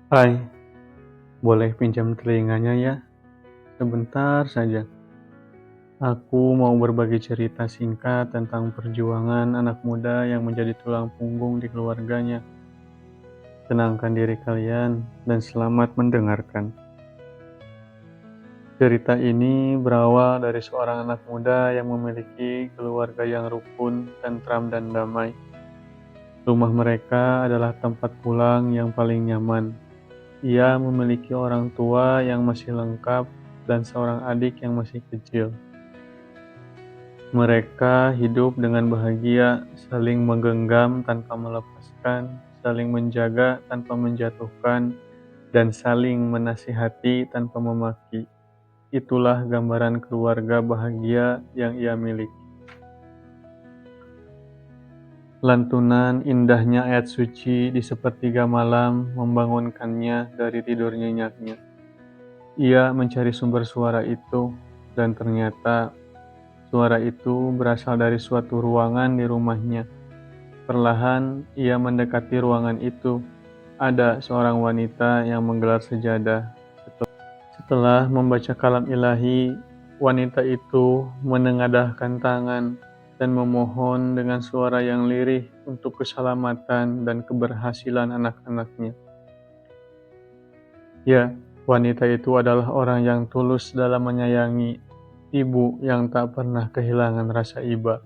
Hai, boleh pinjam telinganya ya? Sebentar saja. Aku mau berbagi cerita singkat tentang perjuangan anak muda yang menjadi tulang punggung di keluarganya. Tenangkan diri kalian dan selamat mendengarkan. Cerita ini berawal dari seorang anak muda yang memiliki keluarga yang rukun, tentram, dan damai. Rumah mereka adalah tempat pulang yang paling nyaman. Ia memiliki orang tua yang masih lengkap dan seorang adik yang masih kecil. Mereka hidup dengan bahagia, saling menggenggam tanpa melepaskan, saling menjaga tanpa menjatuhkan, dan saling menasihati tanpa memaki. Itulah gambaran keluarga bahagia yang ia miliki. Lantunan indahnya ayat suci di sepertiga malam membangunkannya dari tidur nyenyaknya. Ia mencari sumber suara itu, dan ternyata suara itu berasal dari suatu ruangan di rumahnya. Perlahan ia mendekati ruangan itu. Ada seorang wanita yang menggelar sejadah. Setelah membaca kalam ilahi, wanita itu menengadahkan tangan dan memohon dengan suara yang lirih untuk keselamatan dan keberhasilan anak-anaknya. Ya, wanita itu adalah orang yang tulus dalam menyayangi, ibu yang tak pernah kehilangan rasa iba.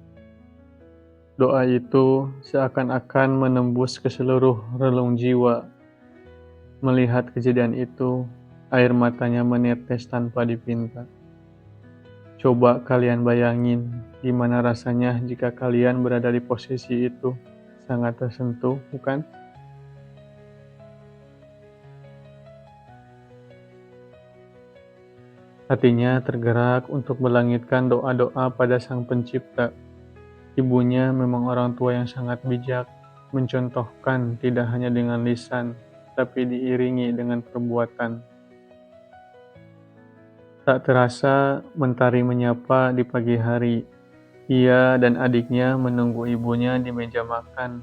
Doa itu seakan-akan menembus ke seluruh relung jiwa. Melihat kejadian itu, air matanya menetes tanpa dipinta. Coba kalian bayangin gimana rasanya jika kalian berada di posisi itu. Sangat tersentuh, bukan? Hatinya tergerak untuk melangitkan doa-doa pada Sang Pencipta. Ibunya memang orang tua yang sangat bijak, mencontohkan tidak hanya dengan lisan, tapi diiringi dengan perbuatan. Tak terasa mentari menyapa di pagi hari. Ia dan adiknya menunggu ibunya di meja makan,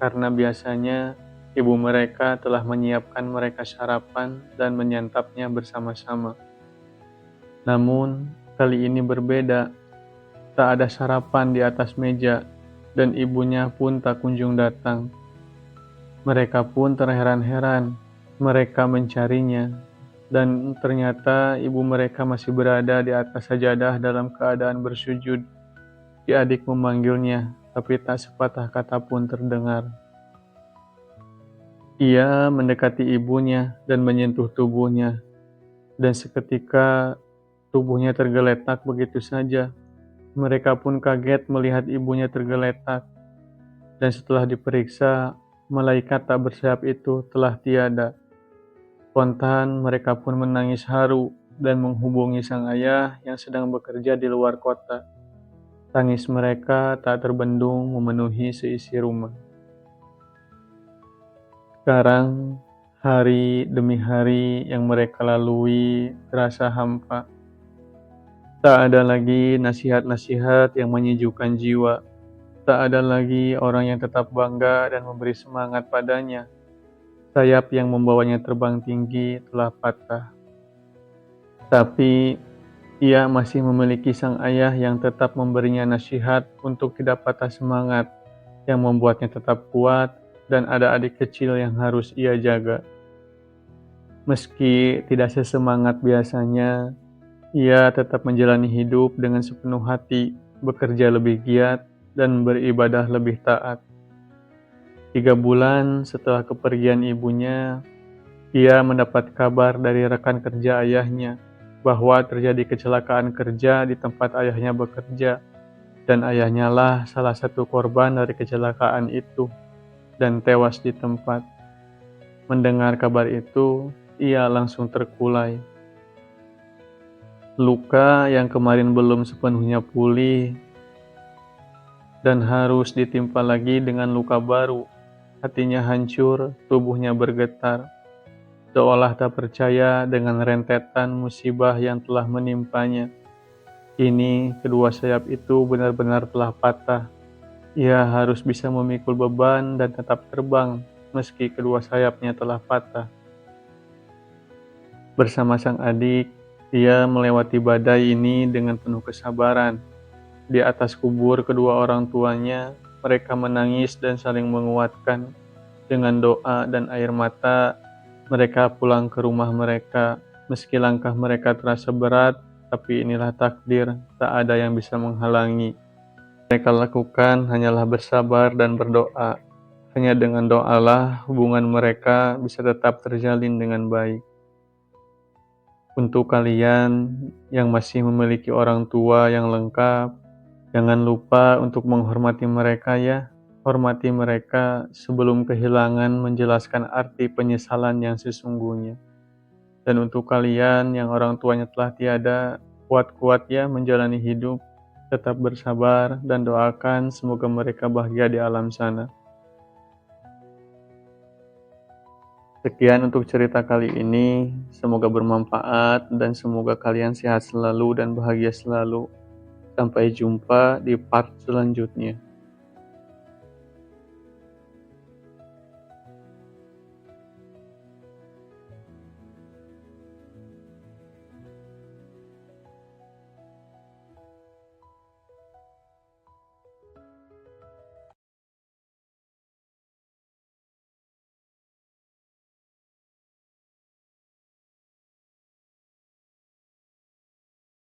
karena biasanya ibu mereka telah menyiapkan mereka sarapan dan menyantapnya bersama-sama. Namun, kali ini berbeda. Tak ada sarapan di atas meja, dan ibunya pun tak kunjung datang. Mereka pun terheran-heran. Mereka mencarinya, dan ternyata ibu mereka masih berada di atas sajadah dalam keadaan bersujud. Si adik memanggilnya, tapi tak sepatah kata pun terdengar. Ia mendekati ibunya dan menyentuh tubuhnya, dan seketika tubuhnya tergeletak begitu saja. Mereka pun kaget melihat ibunya tergeletak, dan setelah diperiksa, malaikat tak bersayap itu telah tiada. Spontan mereka pun menangis haru dan menghubungi sang ayah yang sedang bekerja di luar kota. Tangis mereka tak terbendung memenuhi seisi rumah. Sekarang, hari demi hari yang mereka lalui terasa hampa. Tak ada lagi nasihat-nasihat yang menyejukkan jiwa. Tak ada lagi orang yang tetap bangga dan memberi semangat padanya. Sayap yang membawanya terbang tinggi telah patah. Tapi ia masih memiliki sang ayah yang tetap memberinya nasihat untuk tidak patah semangat, yang membuatnya tetap kuat, dan ada adik kecil yang harus ia jaga. Meski tidak sesemangat biasanya, ia tetap menjalani hidup dengan sepenuh hati, bekerja lebih giat, dan beribadah lebih taat. 3 bulan setelah kepergian ibunya, ia mendapat kabar dari rekan kerja ayahnya bahwa terjadi kecelakaan kerja di tempat ayahnya bekerja, dan ayahnya lah salah satu korban dari kecelakaan itu dan tewas di tempat. Mendengar kabar itu, ia langsung terkulai. Luka yang kemarin belum sepenuhnya pulih dan harus ditimpa lagi dengan luka baru. Hatinya hancur, tubuhnya bergetar, seolah tak percaya dengan rentetan musibah yang telah menimpanya. Kini kedua sayap itu benar-benar telah patah. Ia harus bisa memikul beban dan tetap terbang meski kedua sayapnya telah patah. Bersama sang adik, ia melewati badai ini dengan penuh kesabaran. Di atas kubur kedua orang tuanya, mereka menangis dan saling menguatkan. Dengan doa dan air mata, mereka pulang ke rumah mereka. Meski langkah mereka terasa berat, tapi inilah takdir, tak ada yang bisa menghalangi. Mereka lakukan hanyalah bersabar dan berdoa. Hanya dengan doalah hubungan mereka bisa tetap terjalin dengan baik. Untuk kalian yang masih memiliki orang tua yang lengkap, jangan lupa untuk menghormati mereka ya. Hormati mereka sebelum kehilangan menjelaskan arti penyesalan yang sesungguhnya. Dan untuk kalian yang orang tuanya telah tiada, kuat-kuat ya menjalani hidup, tetap bersabar dan doakan semoga mereka bahagia di alam sana. Sekian untuk cerita kali ini, semoga bermanfaat dan semoga kalian sehat selalu dan bahagia selalu. Sampai jumpa di part selanjutnya.